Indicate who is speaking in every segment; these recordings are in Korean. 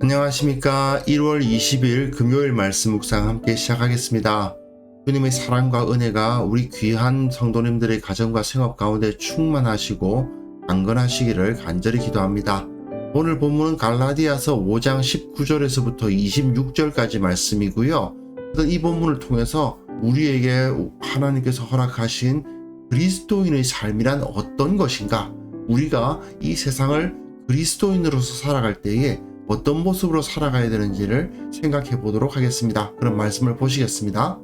Speaker 1: 안녕하십니까. 1월 20일 금요일 말씀 묵상 함께 시작하겠습니다. 주님의 사랑과 은혜가 우리 귀한 성도님들의 가정과 생업 가운데 충만하시고 강건하시기를 간절히 기도합니다. 오늘 본문은 갈라디아서 5장 19절에서부터 26절까지 말씀이고요. 이 본문을 통해서 우리에게 하나님께서 허락하신 그리스도인의 삶이란 어떤 것인가, 우리가 이 세상을 그리스도인으로서 살아갈 때에 어떤 모습으로 살아가야 되는지를 생각해 보도록 하겠습니다. 그럼 말씀을 보시겠습니다.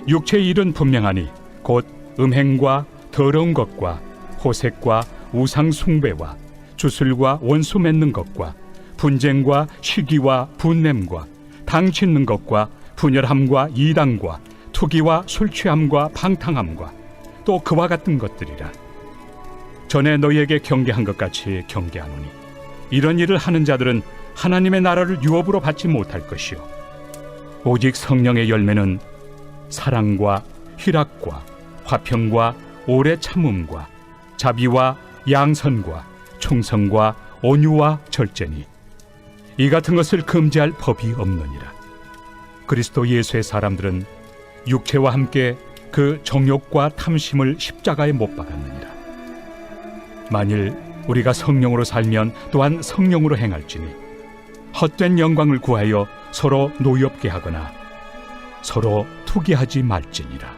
Speaker 2: 육체의 일은 분명하니 곧 음행과 더러운 것과 호색과 우상 숭배와 주술과 원수 맺는 것과 분쟁과 시기와 분냄과 당 짓는 것과 분열함과 이단과 투기와 술 취함과 방탕함과 또 그와 같은 것들이라. 전에 너희에게 경계한 것 같이 경계하노니 이런 일을 하는 자들은 하나님의 나라를 유업으로 받지 못할 것이요 오직 성령의 열매는 사랑과 희락과 화평과 오래 참음과 자비와 양선과 충성과 온유와 절제니 이 같은 것을 금지할 법이 없느니라. 그리스도 예수의 사람들은 육체와 함께 그 정욕과 탐심을 십자가에 못 박았느니라. 만일 우리가 성령으로 살면 또한 성령으로 행할지니 헛된 영광을 구하여 서로 노엽게 하거나 서로 투기하지 말지니라.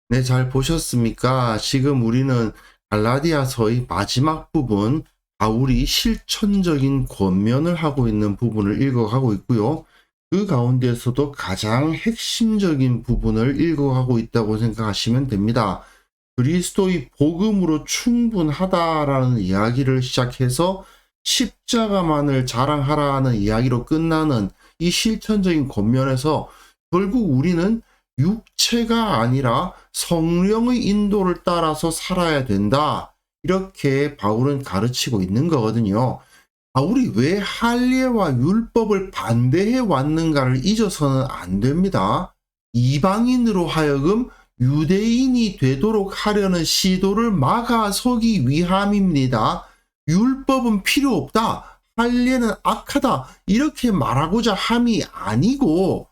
Speaker 1: 네, 잘 보셨습니까? 지금 우리는 갈라디아서의 마지막 부분, 바울이 실천적인 권면을 하고 있는 부분을 읽어가고 있고요. 그 가운데서도 가장 핵심적인 부분을 읽어가고 있다고 생각하시면 됩니다. 그리스도의 복음으로 충분하다라는 이야기를 시작해서 십자가만을 자랑하라는 이야기로 끝나는 이 실천적인 권면에서 결국 우리는 육체가 아니라 성령의 인도를 따라서 살아야 된다, 이렇게 바울은 가르치고 있는 거거든요. 바울이 왜 할례와 율법을 반대해 왔는가를 잊어서는 안 됩니다. 이방인으로 하여금 유대인이 되도록 하려는 시도를 막아서기 위함입니다. 율법은 필요 없다, 할례는 악하다, 이렇게 말하고자 함이 아니고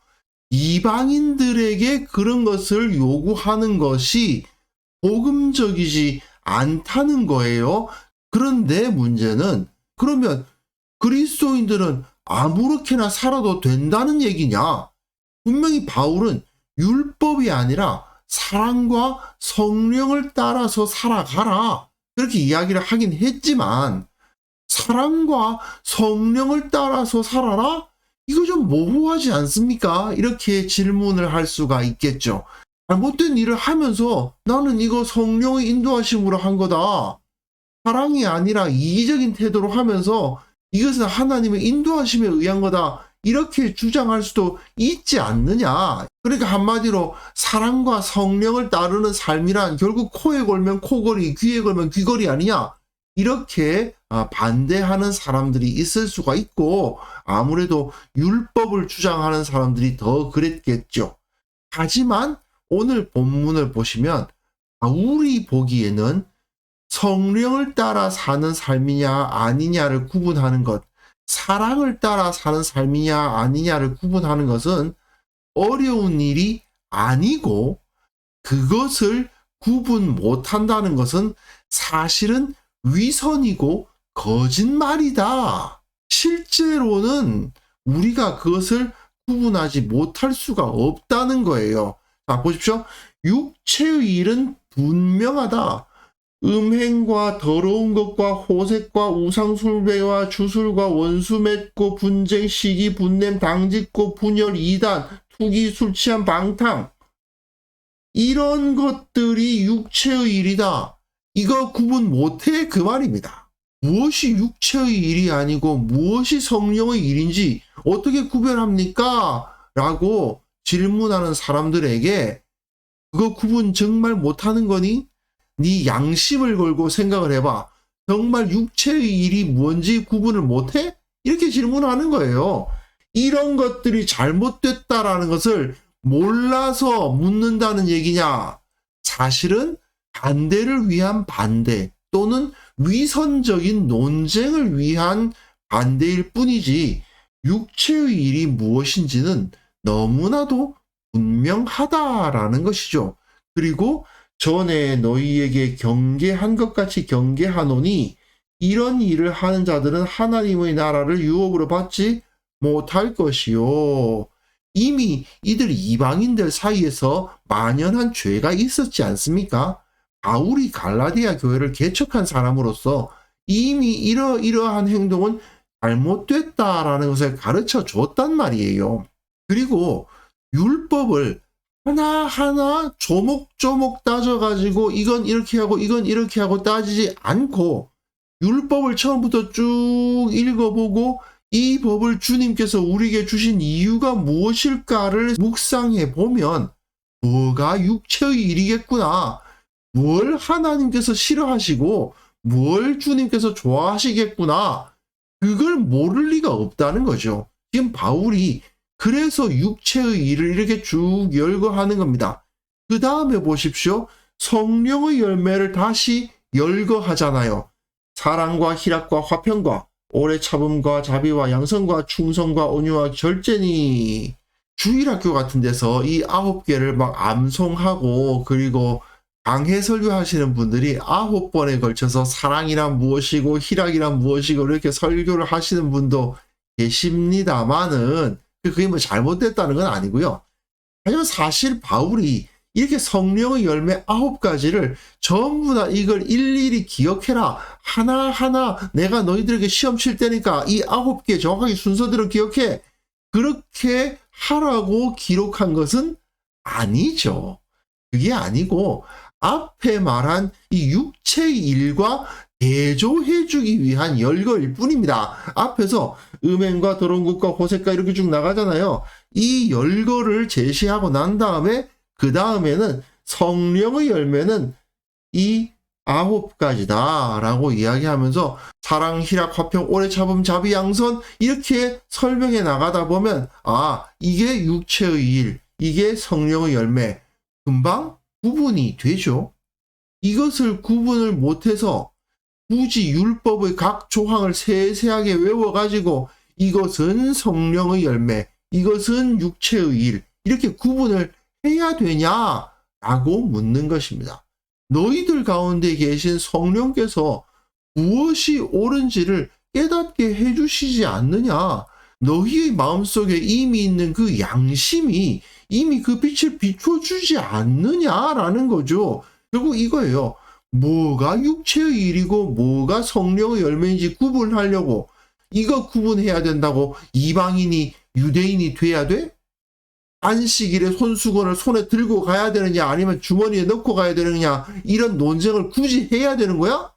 Speaker 1: 이방인들에게 그런 것을 요구하는 것이 복음적이지 않다는 거예요. 그런데 문제는, 그러면 그리스도인들은 아무렇게나 살아도 된다는 얘기냐? 분명히 바울은 율법이 아니라 사랑과 성령을 따라서 살아가라, 그렇게 이야기를 하긴 했지만 사랑과 성령을 따라서 살아라? 이거 좀 모호하지 않습니까? 이렇게 질문을 할 수가 있겠죠. 잘못된 일을 하면서 나는 이거 성령의 인도하심으로 한 거다, 사랑이 아니라 이기적인 태도로 하면서 이것은 하나님의 인도하심에 의한 거다, 이렇게 주장할 수도 있지 않느냐. 그러니까 한마디로 사랑과 성령을 따르는 삶이란 결국 코에 걸면 코걸이, 귀에 걸면 귀걸이 아니냐, 이렇게 반대하는 사람들이 있을 수가 있고, 아무래도 율법을 주장하는 사람들이 더 그랬겠죠. 하지만 오늘 본문을 보시면 바울이 보기에는 성령을 따라 사는 삶이냐 아니냐를 구분하는 것, 사랑을 따라 사는 삶이냐 아니냐를 구분하는 것은 어려운 일이 아니고, 그것을 구분 못한다는 것은 사실은 위선이고 거짓말이다. 실제로는 우리가 그것을 구분하지 못할 수가 없다는 거예요. 자, 보십시오. 육체의 일은 분명하다. 음행과 더러운 것과 호색과 우상숭배와 주술과 원수 맺고 분쟁, 시기, 분냄, 당짓고 분열, 이단, 투기, 술 취한, 방탕, 이런 것들이 육체의 일이다. 이거 구분 못해, 그 말입니다. 무엇이 육체의 일이 아니고 무엇이 성령의 일인지 어떻게 구별합니까? 라고 질문하는 사람들에게 그거 구분 정말 못하는 거니? 네 양심을 걸고 생각을 해봐. 정말 육체의 일이 뭔지 구분을 못해? 이렇게 질문하는 거예요. 이런 것들이 잘못됐다라는 것을 몰라서 묻는다는 얘기냐? 사실은 반대를 위한 반대, 또는 위선적인 논쟁을 위한 반대일 뿐이지 육체의 일이 무엇인지는 너무나도 분명하다라는 것이죠. 그리고 전에 너희에게 경계한 것 같이 경계하노니 이런 일을 하는 자들은 하나님의 나라를 유업으로 받지 못할 것이요. 이미 이들 이방인들 사이에서 만연한 죄가 있었지 않습니까? 바울이 갈라디아 교회를 개척한 사람으로서 이미 이러한 행동은 잘못됐다라는 것을 가르쳐 줬단 말이에요. 그리고 율법을 하나하나 조목조목 따져가지고 이건 이렇게 하고 이건 이렇게 하고 따지지 않고 율법을 처음부터 쭉 읽어보고 이 법을 주님께서 우리에게 주신 이유가 무엇일까를 묵상해 보면 뭐가 육체의 일이겠구나, 뭘 하나님께서 싫어하시고 뭘 주님께서 좋아하시겠구나, 그걸 모를 리가 없다는 거죠. 지금 바울이 그래서 육체의 일을 이렇게 쭉 열거하는 겁니다. 그 다음에 보십시오. 성령의 열매를 다시 열거하잖아요. 사랑과 희락과 화평과 오래 참음과 자비와 양선과 충성과 온유와 절제니. 주일학교 같은 데서 이 9개를 막 암송하고 그리고 강해 설교하시는 분들이 9번에 걸쳐서 사랑이란 무엇이고 희락이란 무엇이고 이렇게 설교를 하시는 분도 계십니다만은 그게 뭐 잘못됐다는 건 아니고요. 하지만 사실 바울이 이렇게 성령의 열매 9가지를 전부 다 이걸 일일이 기억해라, 하나하나 내가 너희들에게 시험 칠 테니까 이 9개 정확하게 순서대로 기억해, 그렇게 하라고 기록한 것은 아니죠. 그게 아니고 앞에 말한 이 육체의 일과 대조해주기 위한 열거일 뿐입니다. 앞에서 음행과 더러운 것과 호색과 이렇게 쭉 나가잖아요. 이 열거를 제시하고 난 다음에 그 다음에는 성령의 열매는 이 9가지다 라고 이야기하면서 사랑, 희락, 화평, 오래 참음, 자비, 양선 이렇게 설명해 나가다 보면 이게 육체의 일, 이게 성령의 열매, 금방 구분이 되죠. 이것을 구분을 못해서 굳이 율법의 각 조항을 세세하게 외워가지고 이것은 성령의 열매, 이것은 육체의 일, 이렇게 구분을 해야 되냐라고 묻는 것입니다. 너희들 가운데 계신 성령께서 무엇이 옳은지를 깨닫게 해주시지 않느냐? 너희의 마음속에 이미 있는 그 양심이 이미 그 빛을 비춰주지 않느냐라는 거죠. 결국 이거예요. 뭐가 육체의 일이고 뭐가 성령의 열매인지 구분하려고 이거 구분해야 된다고 이방인이 유대인이 돼야 돼? 안식일에 손수건을 손에 들고 가야 되느냐 아니면 주머니에 넣고 가야 되느냐 이런 논쟁을 굳이 해야 되는 거야?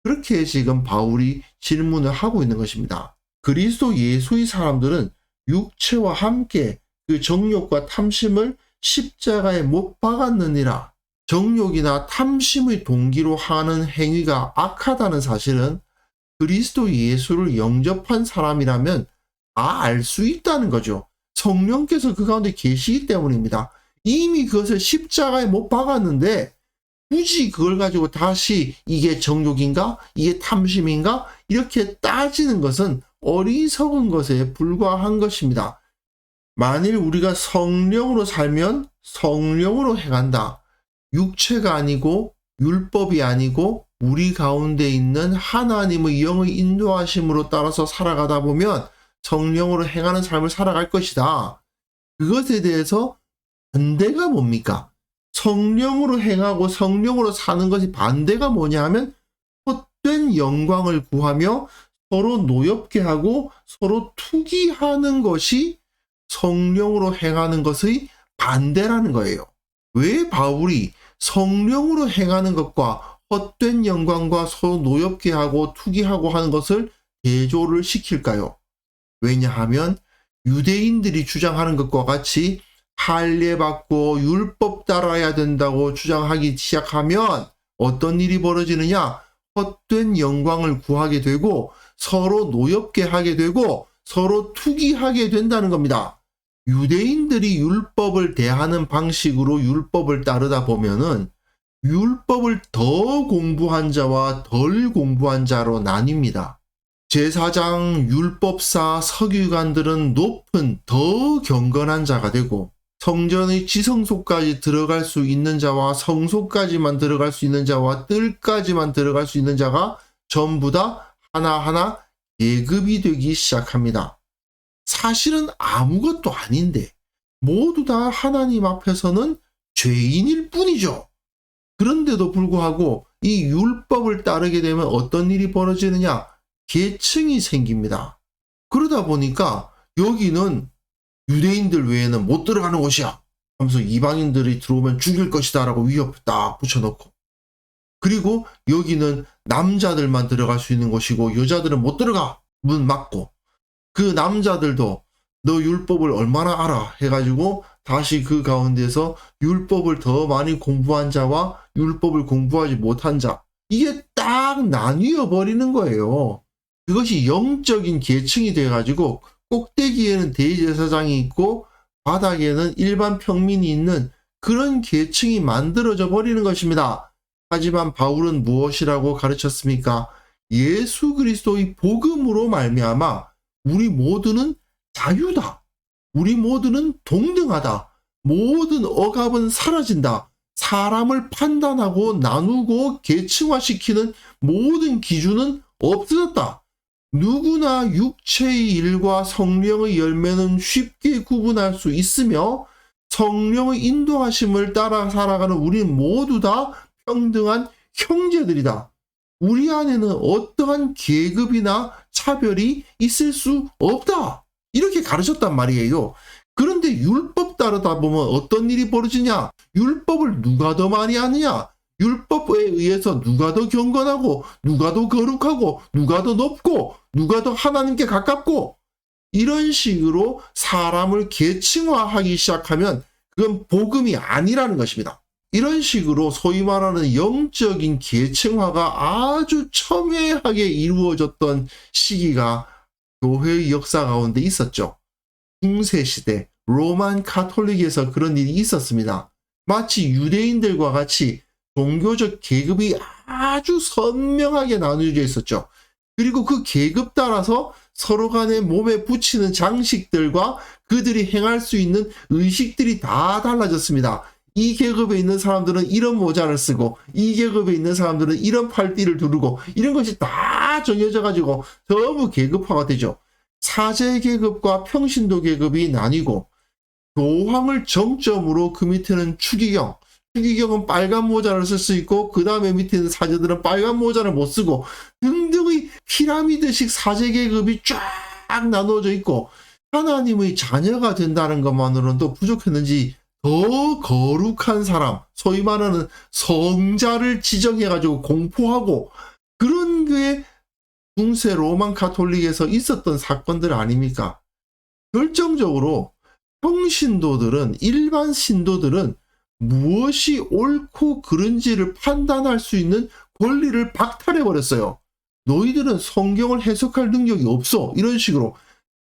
Speaker 1: 그렇게 지금 바울이 질문을 하고 있는 것입니다. 그리스도 예수의 사람들은 육체와 함께 그 정욕과 탐심을 십자가에 못 박았느니라. 정욕이나 탐심의 동기로 하는 행위가 악하다는 사실은 그리스도 예수를 영접한 사람이라면 알 수 있다는 거죠. 성령께서 그 가운데 계시기 때문입니다. 이미 그것을 십자가에 못 박았는데 굳이 그걸 가지고 다시 이게 정욕인가? 이게 탐심인가? 이렇게 따지는 것은 어리석은 것에 불과한 것입니다. 만일 우리가 성령으로 살면 성령으로 행한다. 육체가 아니고 율법이 아니고 우리 가운데 있는 하나님의 영의 인도하심으로 따라서 살아가다 보면 성령으로 행하는 삶을 살아갈 것이다. 그것에 대해서 반대가 뭡니까? 성령으로 행하고 성령으로 사는 것이 반대가 뭐냐 하면 헛된 영광을 구하며 서로 노엽게 하고 서로 투기하는 것이 성령으로 행하는 것의 반대라는 거예요. 왜 바울이 성령으로 행하는 것과 헛된 영광과 서로 노엽게 하고 투기하고 하는 것을 대조를 시킬까요? 왜냐하면 유대인들이 주장하는 것과 같이 할례받고 율법 따라야 된다고 주장하기 시작하면 어떤 일이 벌어지느냐? 헛된 영광을 구하게 되고 서로 노엽게 하게 되고 서로 투기하게 된다는 겁니다. 유대인들이 율법을 대하는 방식으로 율법을 따르다 보면은 율법을 더 공부한 자와 덜 공부한 자로 나뉩니다. 제사장, 율법사, 서기관들은 높은 더 경건한 자가 되고 성전의 지성소까지 들어갈 수 있는 자와 성소까지만 들어갈 수 있는 자와 뜰까지만 들어갈 수 있는 자가 전부 다 하나하나 계급이 되기 시작합니다. 사실은 아무것도 아닌데 모두 다 하나님 앞에서는 죄인일 뿐이죠. 그런데도 불구하고 이 율법을 따르게 되면 어떤 일이 벌어지느냐? 계층이 생깁니다. 그러다 보니까 여기는 유대인들 외에는 못 들어가는 곳이야 하면서 이방인들이 들어오면 죽일 것이다 라고 위협 딱 붙여놓고, 그리고 여기는 남자들만 들어갈 수 있는 곳이고 여자들은 못 들어가, 문 막고, 그 남자들도 너 율법을 얼마나 알아 해가지고 다시 그 가운데서 율법을 더 많이 공부한 자와 율법을 공부하지 못한 자, 이게 딱 나뉘어 버리는 거예요. 그것이 영적인 계층이 돼가지고 꼭대기에는 대제사장이 있고 바닥에는 일반 평민이 있는 그런 계층이 만들어져 버리는 것입니다. 하지만 바울은 무엇이라고 가르쳤습니까? 예수 그리스도의 복음으로 말미암아 우리 모두는 자유다. 우리 모두는 동등하다. 모든 억압은 사라진다. 사람을 판단하고 나누고 계층화시키는 모든 기준은 없어졌다. 누구나 육체의 일과 성령의 열매는 쉽게 구분할 수 있으며 성령의 인도하심을 따라 살아가는 우리 모두 다 평등한 형제들이다. 우리 안에는 어떠한 계급이나 차별이 있을 수 없다. 이렇게 가르쳤단 말이에요. 그런데 율법 따르다 보면 어떤 일이 벌어지냐? 율법을 누가 더 많이 하느냐? 율법에 의해서 누가 더 경건하고 누가 더 거룩하고 누가 더 높고 누가 더 하나님께 가깝고, 이런 식으로 사람을 계층화하기 시작하면 그건 복음이 아니라는 것입니다. 이런 식으로 소위 말하는 영적인 계층화가 아주 첨예하게 이루어졌던 시기가 교회의 역사 가운데 있었죠. 중세시대 로만 가톨릭에서 그런 일이 있었습니다. 마치 유대인들과 같이 종교적 계급이 아주 선명하게 나누어져 있었죠. 그리고 그 계급 따라서 서로 간에 몸에 붙이는 장식들과 그들이 행할 수 있는 의식들이 다 달라졌습니다. 이 계급에 있는 사람들은 이런 모자를 쓰고 이 계급에 있는 사람들은 이런 팔띠를 두르고, 이런 것이 다 정해져 가지고 전부 계급화가 되죠. 사제 계급과 평신도 계급이 나뉘고, 교황을 정점으로 그 밑에는 추기경, 추기경은 빨간 모자를 쓸 수 있고 그 다음에 밑에 있는 사제들은 빨간 모자를 못 쓰고 등등의 피라미드식 사제 계급이 쫙 나누어져 있고, 하나님의 자녀가 된다는 것만으로도 부족했는지 더 거룩한 사람, 소위 말하는 성자를 지정해가지고 공포하고, 그런 게 중세 로만 가톨릭에서 있었던 사건들 아닙니까? 결정적으로 평신도들은, 일반 신도들은 무엇이 옳고 그른지를 판단할 수 있는 권리를 박탈해버렸어요. 너희들은 성경을 해석할 능력이 없어. 이런 식으로.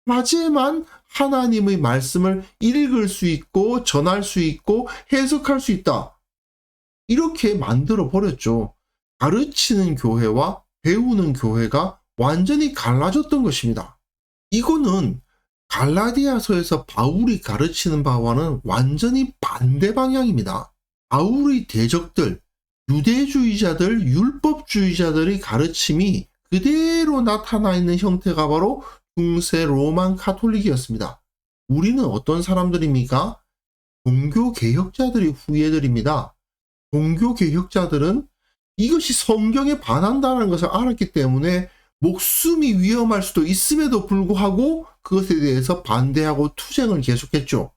Speaker 1: 하지만 하나님의 말씀을 읽을 수 있고 전할 수 있고 해석할 수 있다. 이렇게 만들어 버렸죠. 가르치는 교회와 배우는 교회가 완전히 갈라졌던 것입니다. 이거는 갈라디아서에서 바울이 가르치는 바와는 완전히 반대 방향입니다. 바울의 대적들, 유대주의자들, 율법주의자들의 가르침이 그대로 나타나 있는 형태가 바로 중세 로만 가톨릭이었습니다. 우리는 어떤 사람들입니까? 종교개혁자들의 후예들입니다. 종교개혁자들은 이것이 성경에 반한다는 것을 알았기 때문에 목숨이 위험할 수도 있음에도 불구하고 그것에 대해서 반대하고 투쟁을 계속했죠.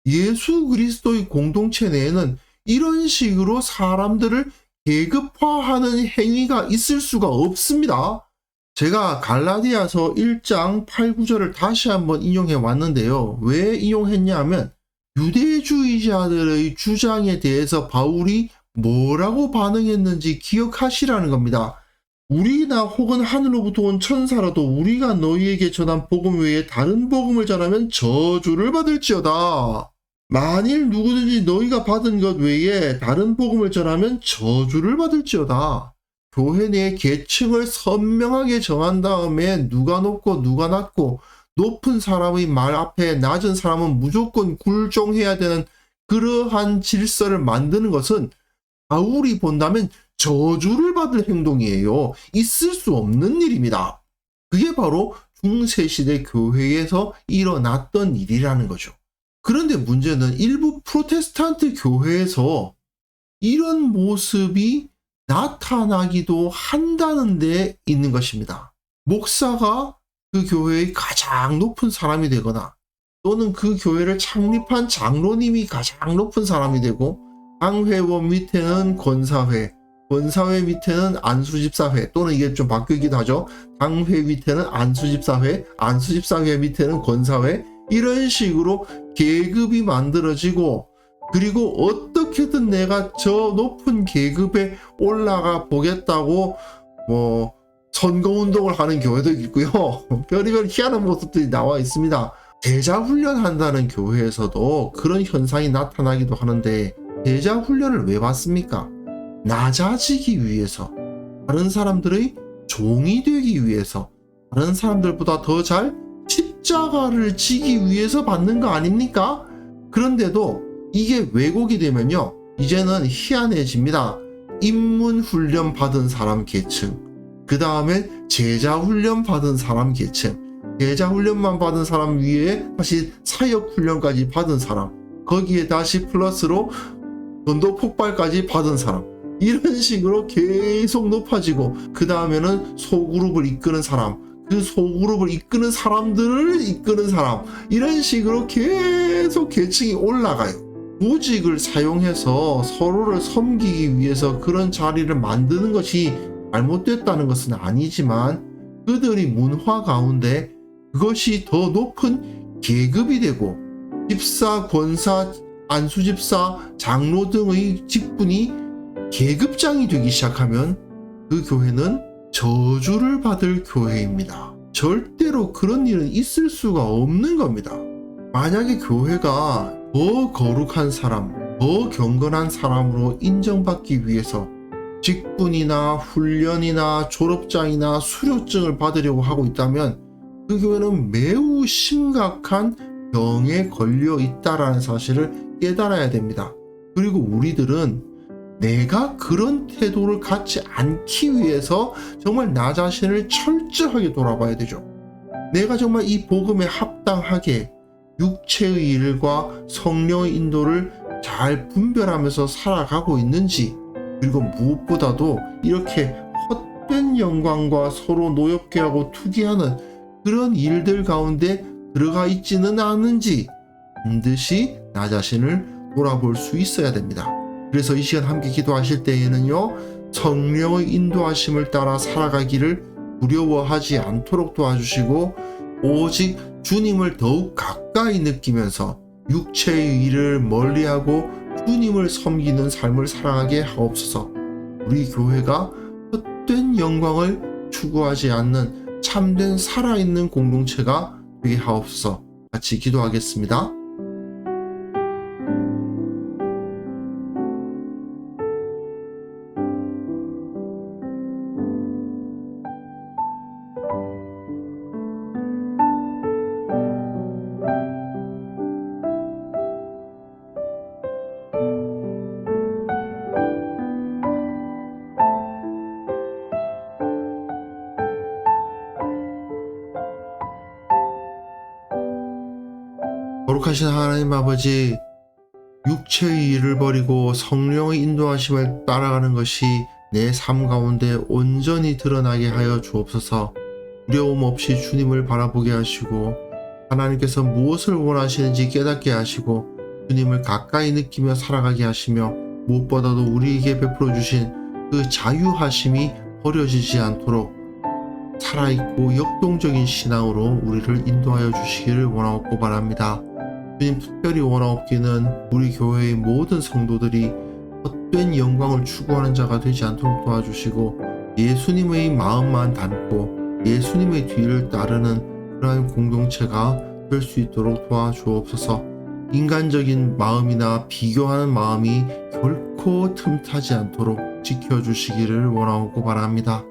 Speaker 1: 예수 그리스도의 공동체 내에는 이런 식으로 사람들을 계급화하는 행위가 있을 수가 없습니다. 제가 갈라디아서 1장 8, 9절을 다시 한번 인용해 왔는데요. 왜 인용했냐 하면 유대주의자들의 주장에 대해서 바울이 뭐라고 반응했는지 기억하시라는 겁니다. 우리나 혹은 하늘로부터 온 천사라도 우리가 너희에게 전한 복음 외에 다른 복음을 전하면 저주를 받을지어다. 만일 누구든지 너희가 받은 것 외에 다른 복음을 전하면 저주를 받을지어다. 교회 내 계층을 선명하게 정한 다음에 누가 높고 누가 낮고 높은 사람의 말 앞에 낮은 사람은 무조건 굴종해야 되는 그러한 질서를 만드는 것은 바울이 본다면 저주를 받을 행동이에요. 있을 수 없는 일입니다. 그게 바로 중세시대 교회에서 일어났던 일이라는 거죠. 그런데 문제는 일부 프로테스탄트 교회에서 이런 모습이 나타나기도 한다는 데 있는 것입니다. 목사가 그 교회의 가장 높은 사람이 되거나 또는 그 교회를 창립한 장로님이 가장 높은 사람이 되고 당회원 밑에는 권사회, 권사회 밑에는 안수집사회, 또는 이게 좀 바뀌기도 하죠. 당회 밑에는 안수집사회, 안수집사회 밑에는 권사회, 이런 식으로 계급이 만들어지고, 그리고 어떻게든 내가 저 높은 계급에 올라가 보겠다고 선거운동을 하는 교회도 있고요. 별의별 희한한 모습들이 나와 있습니다. 제자 훈련한다는 교회에서도 그런 현상이 나타나기도 하는데, 제자 훈련을 왜 받습니까? 낮아지기 위해서, 다른 사람들의 종이 되기 위해서, 다른 사람들보다 더 잘 십자가를 지기 위해서 받는 거 아닙니까? 그런데도 이게 왜곡이 되면요, 이제는 희한해집니다. 입문 훈련 받은 사람 계층, 그 다음에 제자 훈련 받은 사람 계층, 제자 훈련만 받은 사람 위에 다시 사역 훈련까지 받은 사람, 거기에 다시 플러스로 전도 폭발까지 받은 사람, 이런 식으로 계속 높아지고, 그 다음에는 소그룹을 이끄는 사람, 그 소그룹을 이끄는 사람들을 이끄는 사람, 이런 식으로 계속 계층이 올라가요. 조직을 사용해서 서로를 섬기기 위해서 그런 자리를 만드는 것이 잘못됐다는 것은 아니지만, 그들이 문화 가운데 그것이 더 높은 계급이 되고, 집사, 권사, 안수집사, 장로 등의 직분이 계급장이 되기 시작하면 그 교회는 저주를 받을 교회입니다. 절대로 그런 일은 있을 수가 없는 겁니다. 만약에 교회가 더 거룩한 사람, 더 경건한 사람으로 인정받기 위해서 직분이나 훈련이나 졸업장이나 수료증을 받으려고 하고 있다면 그 교회는 매우 심각한 병에 걸려 있다라는 사실을 깨달아야 됩니다. 그리고 우리들은 내가 그런 태도를 갖지 않기 위해서 정말 나 자신을 철저하게 돌아봐야 되죠. 내가 정말 이 복음에 합당하게 육체의 일과 성령의 인도를 잘 분별하면서 살아가고 있는지, 그리고 무엇보다도 이렇게 헛된 영광과 서로 노엽게 하고 투기하는 그런 일들 가운데 들어가 있지는 않은지 반드시 나 자신을 돌아볼 수 있어야 됩니다. 그래서 이 시간 함께 기도하실 때에는요, 성령의 인도하심을 따라 살아가기를 두려워하지 않도록 도와주시고, 오직 주님을 더욱 가까이 느끼면서 육체의 일을 멀리하고 주님을 섬기는 삶을 살아가게 하옵소서. 우리 교회가 헛된 영광을 추구하지 않는 참된 살아있는 공동체가 되게 하옵소서. 같이 기도하겠습니다. 거룩하신 하나님 아버지, 육체의 일을 버리고 성령의 인도하심을 따라가는 것이 내 삶 가운데 온전히 드러나게 하여 주옵소서. 두려움 없이 주님을 바라보게 하시고, 하나님께서 무엇을 원하시는지 깨닫게 하시고, 주님을 가까이 느끼며 살아가게 하시며, 무엇보다도 우리에게 베풀어 주신 그 자유하심이 버려지지 않도록 살아있고 역동적인 신앙으로 우리를 인도하여 주시기를 원하옵고 바랍니다. 주님, 특별히 원하옵기는 우리 교회의 모든 성도들이 헛된 영광을 추구하는 자가 되지 않도록 도와주시고, 예수님의 마음만 담고 예수님의 뒤를 따르는 그러한 공동체가 될 수 있도록 도와주옵소서. 인간적인 마음이나 비교하는 마음이 결코 틈타지 않도록 지켜주시기를 원하고 바랍니다.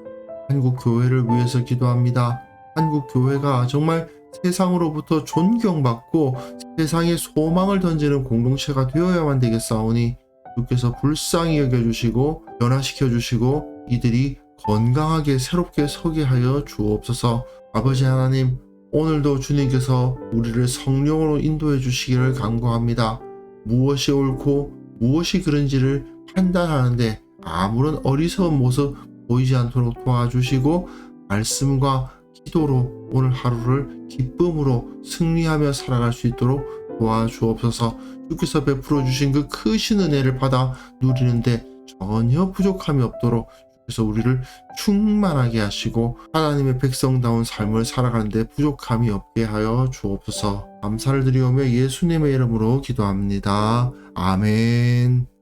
Speaker 1: 한국 교회를 위해서 기도합니다. 한국 교회가 정말 세상으로부터 존경받고 세상에 소망을 던지는 공동체가 되어야만 되겠사오니 주께서 불쌍히 여겨주시고 변화시켜주시고 이들이 건강하게 새롭게 서게 하여 주옵소서. 아버지 하나님, 오늘도 주님께서 우리를 성령으로 인도해 주시기를 간구합니다. 무엇이 옳고 무엇이 그른지를 판단하는데 아무런 어리석은 모습 보이지 않도록 도와주시고 말씀과 기도로 오늘 하루를 기쁨으로 승리하며 살아갈 수 있도록 도와주옵소서. 주께서 베풀어 주신 그 크신 은혜를 받아 누리는데 전혀 부족함이 없도록 주께서 우리를 충만하게 하시고 하나님의 백성다운 삶을 살아가는데 부족함이 없게 하여 주옵소서. 감사를 드리오며 예수님의 이름으로 기도합니다. 아멘.